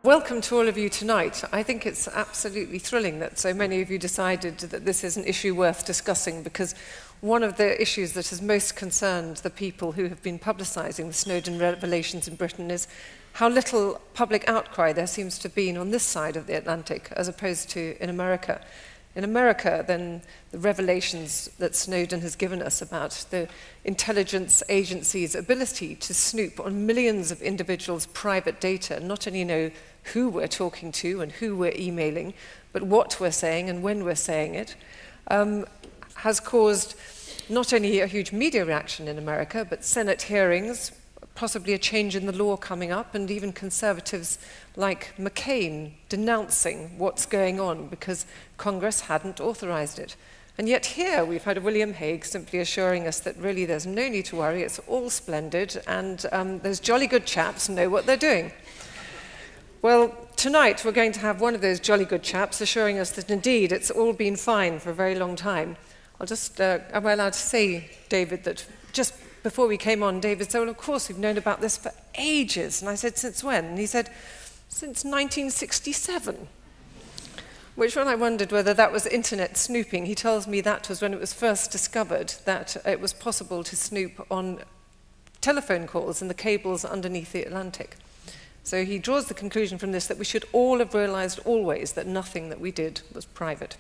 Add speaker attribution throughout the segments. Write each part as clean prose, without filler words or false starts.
Speaker 1: Welcome to all of you tonight. I think it's absolutely thrilling that so many of you decided that this is an issue worth discussing, because one of the issues that has most concerned the people who have been publicising the Snowden revelations in Britain is how little public outcry there seems to have been on this side of the Atlantic as opposed to in America. In America, then, the revelations that Snowden has given us about the intelligence agency's ability to snoop on millions of individuals' private data, not only know who we're talking to and who we're emailing, but what we're saying and when we're saying it, has caused not only a huge media reaction in America, but Senate hearings, possibly a change in the law coming up, and even conservatives like McCain denouncing what's going on because Congress hadn't authorized it. And yet here we've had William Hague simply assuring us that really there's no need to worry, it's all splendid, and those jolly good chaps know what they're doing. Well, tonight we're going to have one of those jolly good chaps assuring us that indeed it's all been fine for a very long time. I'll just, am I allowed to say, David, that just before we came on, David said, well, of course, we've known about this for ages. And I said, since when? And he said, since 1967. Which, when I wondered whether that was internet snooping, he tells me that was when it was first discovered that it was possible to snoop on telephone calls in the cables underneath the Atlantic. So he draws the conclusion from this that we should all have realized always that nothing that we did was private.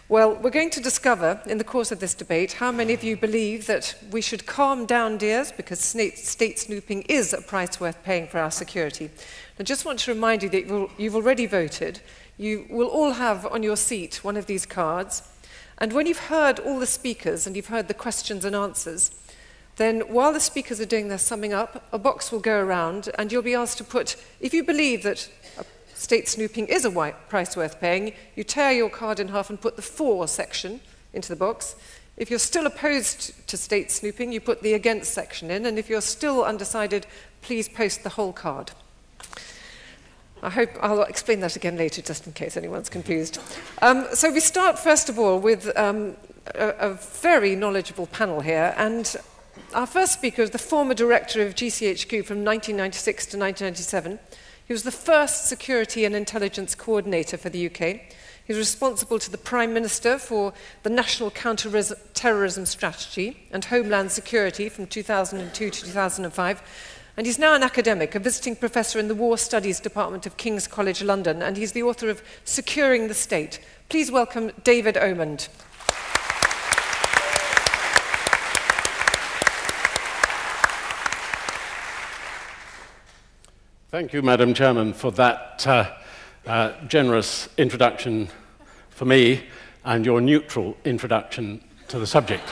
Speaker 1: Well, we're going to discover in the course of this debate how many of you believe that we should calm down, dears, because state snooping is a price worth paying for our security. I just want to remind you that you've already voted. You will all have on your seat one of these cards. And when you've heard all the speakers and you've heard the questions and answers, then while the speakers are doing their summing up, a box will go around and you'll be asked to put, if you believe that state snooping is a price worth paying, you tear your card in half and put the for section into the box. If you're still opposed to state snooping, you put the against section in, and if you're still undecided, please post the whole card. I hope I'll explain that again later, just in case anyone's confused. So we start, first of all, with a very knowledgeable panel here, and our first speaker is the former director of GCHQ from 1996 to 1997. He was the first security and intelligence coordinator for the UK. He was responsible to the Prime Minister for the National Counter-Terrorism Strategy and Homeland Security from 2002 to 2005. And he's now an academic, a visiting professor in the War Studies Department of King's College London, and he's the author of Securing the State. Please welcome David Omand.
Speaker 2: Thank you, Madam Chairman, for that generous introduction for me and your neutral introduction to the subject.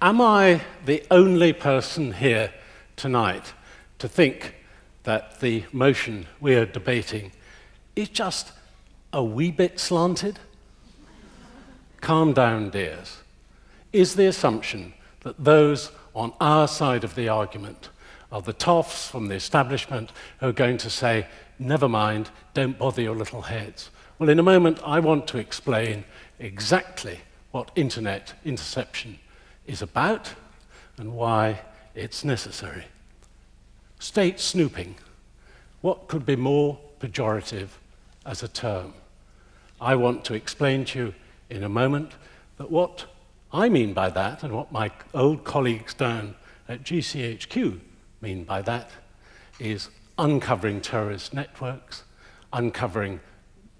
Speaker 2: Am I the only person here tonight to think that the motion we're debating is just a wee bit slanted? Calm down, dears. Is the assumption that those on our side of the argument are the toffs from the establishment who are going to say, never mind, don't bother your little heads? Well, in a moment, I want to explain exactly what internet interception is about and why it's necessary. State snooping. What could be more pejorative as a term? I want to explain to you in a moment that what I mean by that, and what my old colleagues down at GCHQ mean by that, is uncovering terrorist networks, uncovering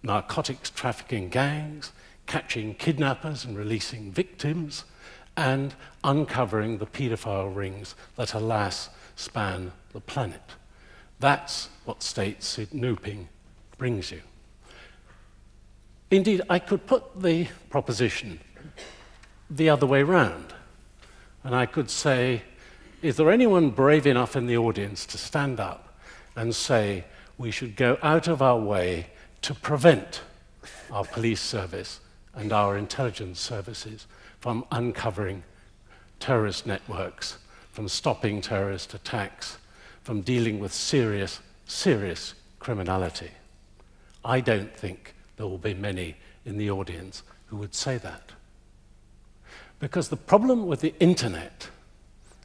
Speaker 2: narcotics trafficking gangs, catching kidnappers and releasing victims, and uncovering the paedophile rings that, alas, span the planet. That's what state snooping brings you. Indeed, I could put the proposition the other way round, and I could say, is there anyone brave enough in the audience to stand up and say we should go out of our way to prevent our police service and our intelligence services from uncovering terrorist networks, from stopping terrorist attacks, from dealing with serious, serious criminality? I don't think there will be many in the audience who would say that. Because the problem with the internet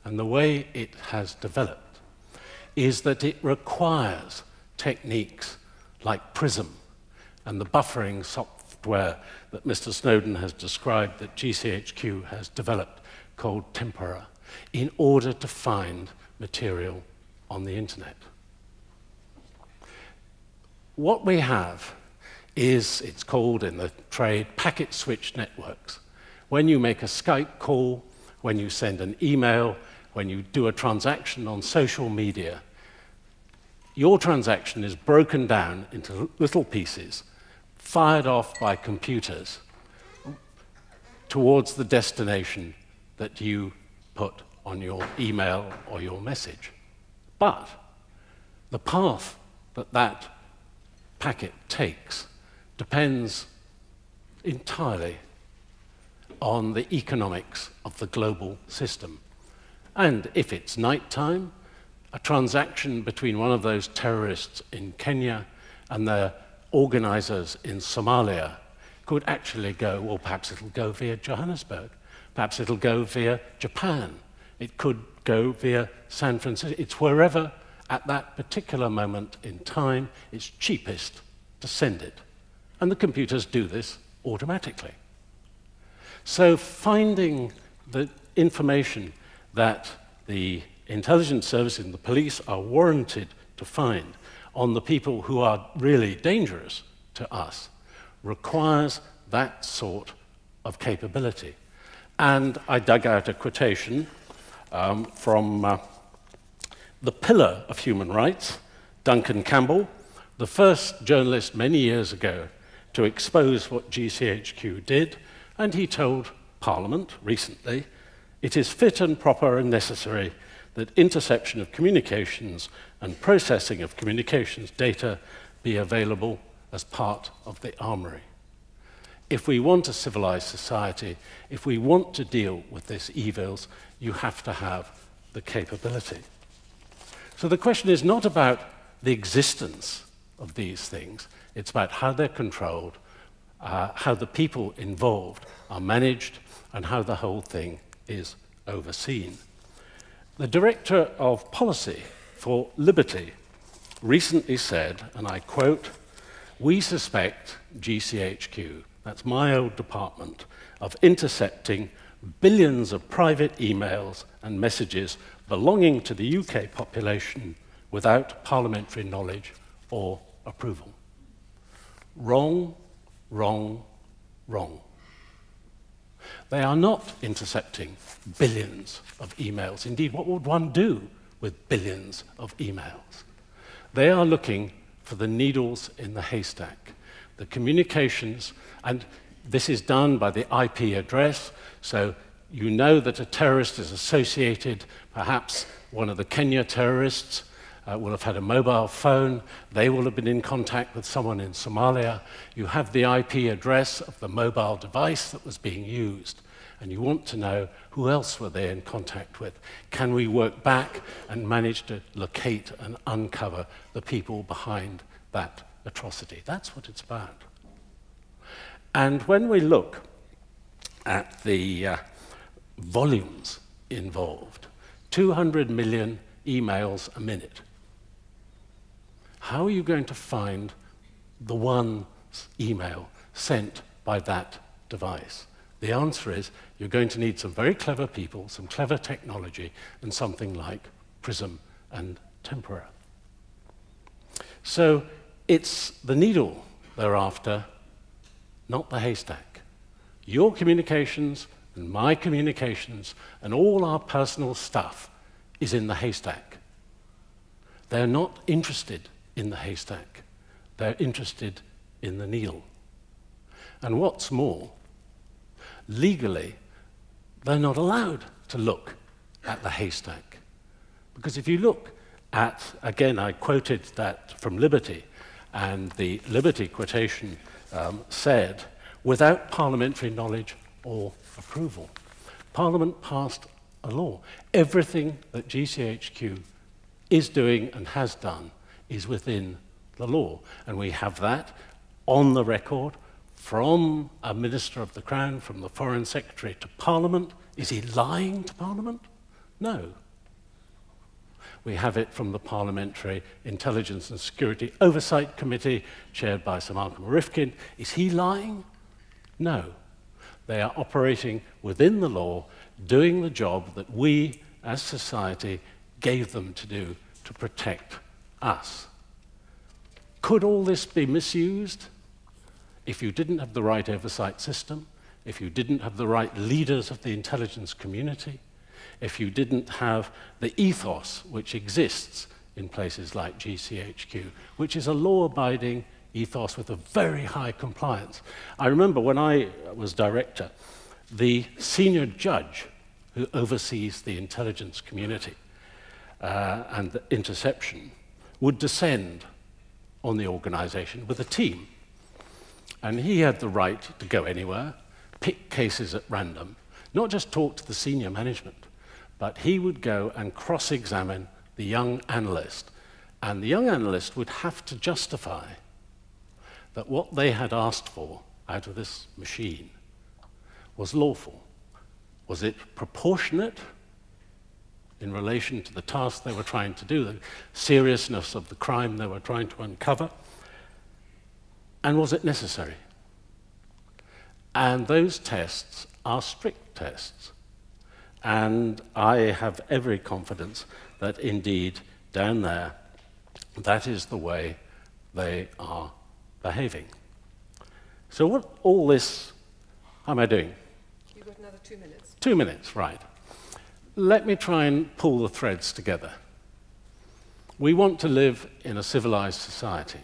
Speaker 2: and the way it has developed is that it requires techniques like PRISM and the buffering software that Mr. Snowden has described that GCHQ has developed called Tempora in order to find material on the internet. What we have is, it's called in the trade, packet switch networks. When you make a Skype call, when you send an email, when you do a transaction on social media, your transaction is broken down into little pieces, fired off by computers towards the destination that you put on your email or your message. But the path that that packet takes depends entirely on the economics of the global system. And if it's nighttime, a transaction between one of those terrorists in Kenya and their organizers in Somalia could actually go, well, perhaps it'll go via Johannesburg, perhaps it'll go via Japan, it could go via San Francisco. It's wherever at that particular moment in time it's cheapest to send it. And the computers do this automatically. So finding the information that the intelligence services and the police are warranted to find on the people who are really dangerous to us requires that sort of capability. And I dug out a quotation from the pillar of human rights, Duncan Campbell, the first journalist many years ago to expose what GCHQ did, and he told Parliament recently, "It is fit and proper and necessary that interception of communications and processing of communications data be available as part of the armory." If we want a civilized society, if we want to deal with these evils, you have to have the capability. So the question is not about the existence of these things, it's about how they're controlled, how the people involved are managed, and how the whole thing is overseen. The Director of Policy for Liberty recently said, and I quote, "We suspect GCHQ," that's my old department, "of intercepting billions of private emails and messages belonging to the UK population without parliamentary knowledge or approval." Wrong, wrong, wrong. They are not intercepting billions of emails. Indeed, what would one do with billions of emails? They are looking for the needles in the haystack, the communications, and this is done by the IP address, so you know that a terrorist is associated, perhaps one of the Kenya terrorists will have had a mobile phone, they will have been in contact with someone in Somalia, you have the IP address of the mobile device that was being used, and you want to know who else were they in contact with. Can we work back and manage to locate and uncover the people behind that atrocity? That's what it's about. And when we look at the volumes involved, 200 million emails a minute, how are you going to find the one email sent by that device? The answer is you're going to need some very clever people, some clever technology, and something like PRISM and Tempora. So it's the needle they're after, not the haystack. Your communications and my communications and all our personal stuff is in the haystack. They're not interested in the haystack. They're interested in the needle. And what's more, legally, they're not allowed to look at the haystack. Because if you look at, again, I quoted that from Liberty, and the Liberty quotation said, without parliamentary knowledge or approval. Parliament passed a law. Everything that GCHQ is doing and has done is within the law. And we have that on the record from a Minister of the Crown, from the Foreign Secretary to Parliament. Is he lying to Parliament? No. We have it from the Parliamentary Intelligence and Security Oversight Committee, chaired by Sir Malcolm Rifkin. Is he lying? No. They are operating within the law, doing the job that we, as society, gave them to do to protect us. Could all this be misused? If you didn't have the right oversight system, if you didn't have the right leaders of the intelligence community, if you didn't have the ethos which exists in places like GCHQ, which is a law-abiding ethos with a very high compliance. I remember when I was director, the senior judge who oversees the intelligence community and the interception would descend on the organization with a team. And he had the right to go anywhere, pick cases at random, not just talk to the senior management, but he would go and cross-examine the young analyst. And the young analyst would have to justify that what they had asked for out of this machine was lawful. Was it proportionate in relation to the task they were trying to do, the seriousness of the crime they were trying to uncover? And was it necessary? And those tests are strict tests. And I have every confidence that indeed down there, that is the way they are behaving. So what all this, how am I doing?
Speaker 1: You've got another 2 minutes.
Speaker 2: 2 minutes, right. Let me try and pull the threads together. We want to live in a civilized society.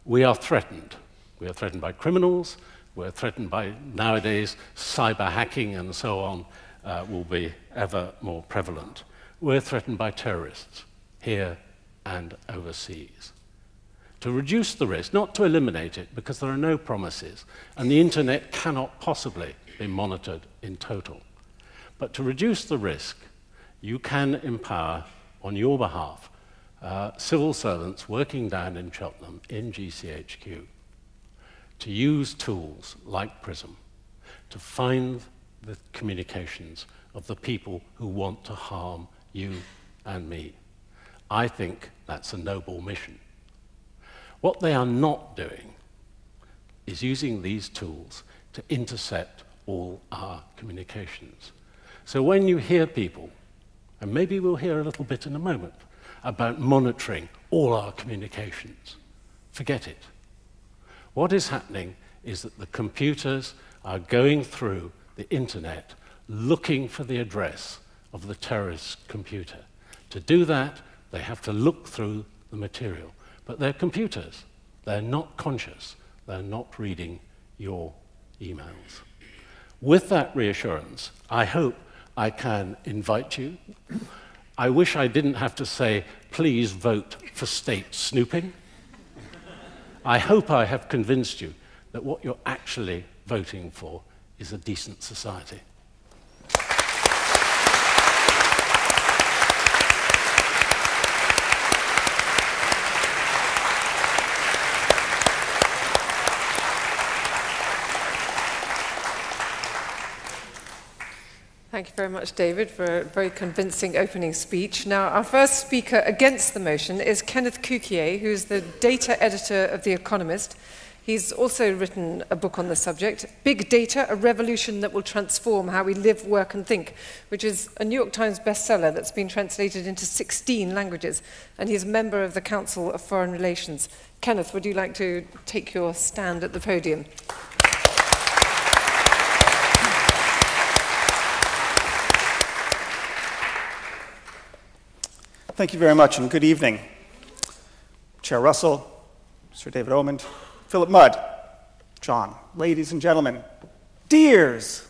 Speaker 2: We are threatened. We are threatened by criminals. We're threatened by, nowadays, cyber hacking and so on will be ever more prevalent. We're threatened by terrorists here and overseas. To reduce the risk, not to eliminate it, because there are no promises, and the internet cannot possibly be monitored in total. But to reduce the risk, you can empower, on your behalf, civil servants working down in Cheltenham, in GCHQ, to use tools like PRISM to find the communications of the people who want to harm you and me. I think that's a noble mission. What they are not doing is using these tools to intercept all our communications. So when you hear people, and maybe we'll hear a little bit in a moment, about monitoring all our communications, forget it. What is happening is that the computers are going through the internet looking for the address of the terrorist's computer. To do that, they have to look through the material. But they're computers. They're not conscious. They're not reading your emails. With that reassurance, I hope I can invite you. I wish I didn't have to say, please vote for state snooping. I hope I have convinced you that what you're actually voting for is a decent society.
Speaker 1: Thank you very much, David, for a very convincing opening speech. Now, our first speaker against the motion is Kenneth Culkier, who's the data editor of The Economist. He's also written a book on the subject, Big Data, A Revolution That Will Transform How We Live, Work and Think, which is a New York Times bestseller that's been translated into 16 languages, and he's a member of the Council of Foreign Relations. Kenneth, would you like to take your stand at the podium?
Speaker 3: Thank you very much, and good evening. Chair Russell, Sir David Omand, Philip Mudd, John, ladies and gentlemen, dears.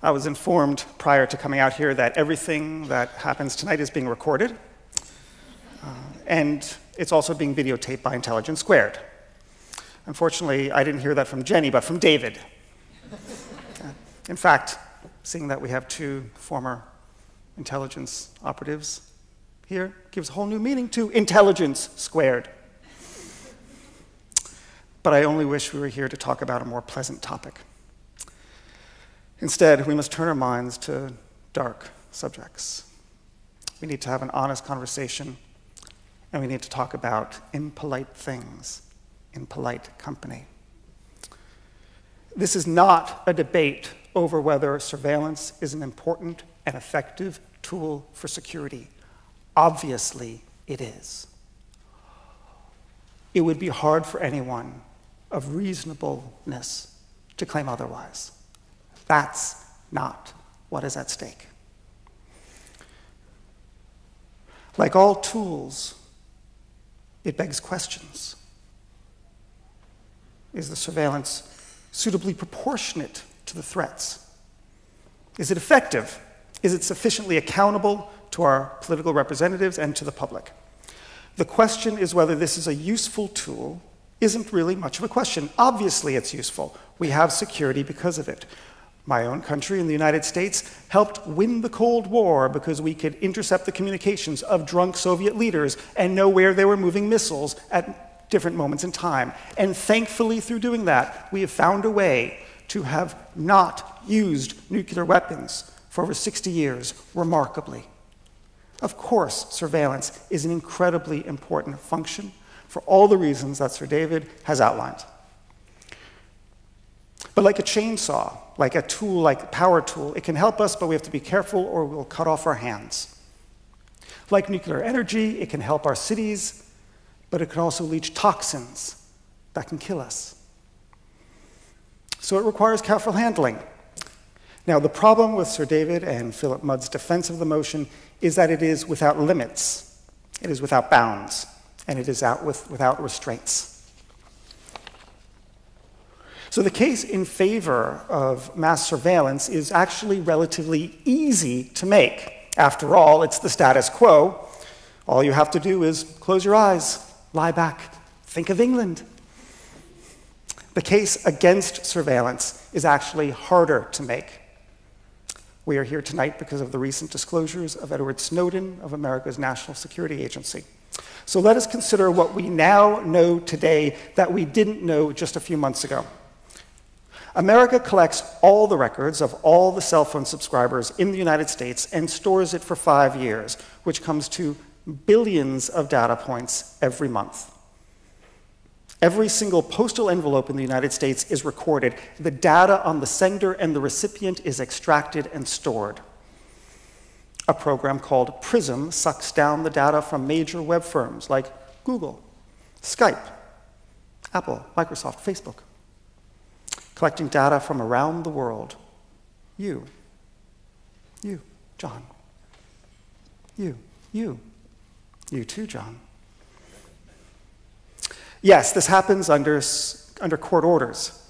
Speaker 3: I was informed prior to coming out here that everything that happens tonight is being recorded, and it's also being videotaped by Intelligence Squared. Unfortunately, I didn't hear that from Jenny, but from David. In fact, seeing that we have two former intelligence operatives here gives a whole new meaning to Intelligence Squared. But I only wish we were here to talk about a more pleasant topic. Instead, we must turn our minds to dark, subjects. We need to have an honest conversation, and we need to talk about impolite things in polite company. This is not a debate over whether surveillance is an important and effective tool for security. Obviously, it is. It would be hard for anyone of reasonableness to claim otherwise. That's not what is at stake. Like all tools, it begs questions. Is the surveillance suitably proportionate to the threats? Is it effective? Is it sufficiently accountable to our political representatives and to the public? The question is whether this is a useful tool isn't really much of a question. Obviously it's useful. We have security because of it. My own country in the United States helped win the Cold War because we could intercept the communications of drunk Soviet leaders and know where they were moving missiles at different moments in time. And thankfully, through doing that, we have found a way to have not used nuclear weapons for over 60 years, remarkably. Of course, surveillance is an incredibly important function for all the reasons that Sir David has outlined. But like a chainsaw, like a tool, like a power tool, it can help us, but we have to be careful or we'll cut off our hands. Like nuclear energy, it can help our cities, but it can also leach toxins that can kill us. So it requires careful handling. Now, the problem with Sir David and Philip Mudd's defense of the motion is that it is without limits, it is without bounds, and it is without restraints. So the case in favor of mass surveillance is actually relatively easy to make. After all, it's the status quo. All you have to do is close your eyes, lie back, think of England. The case against surveillance is actually harder to make. We are here tonight because of the recent disclosures of Edward Snowden of America's National Security Agency. So let us consider what we now know today that we didn't know just a few months ago. America collects all the records of all the cell phone subscribers in the United States and stores it for 5 years, which comes to billions of data points every month. Every single postal envelope in the United States is recorded. The data on the sender and the recipient is extracted and stored. A program called PRISM sucks down the data from major web firms like Google, Skype, Apple, Microsoft, Facebook, collecting data from around the world. You, John. You too, John. Yes, this happens under court orders,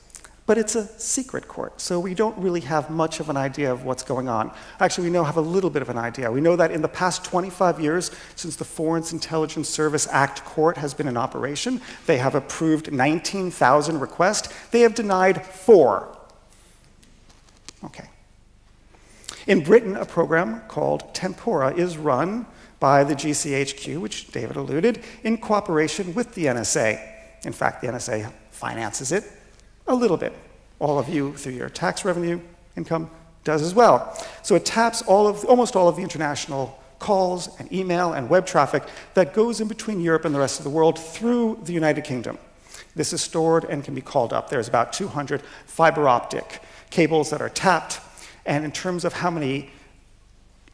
Speaker 3: but it's a secret court, so we don't really have much of an idea of what's going on. Actually, we have a little bit of an idea. We know that in the past 25 years, since the Foreign Intelligence Service Act court has been in operation, they have approved 19,000 requests. They have denied 4. Okay. In Britain, a program called Tempora is run by the GCHQ, which David alluded, in cooperation with the NSA. In fact, the NSA finances it a little bit. All of you, through your tax revenue income, does as well. So it taps almost all of the international calls and email and web traffic that goes in between Europe and the rest of the world through the United Kingdom. This is stored and can be called up. There's about 200 fiber optic cables that are tapped, and in terms of how many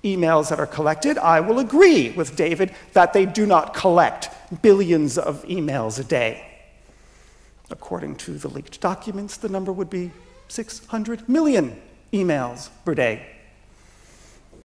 Speaker 3: emails that are collected, I will agree with David that they do not collect billions of emails a day. According to the leaked documents, the number would be 600 million emails per day.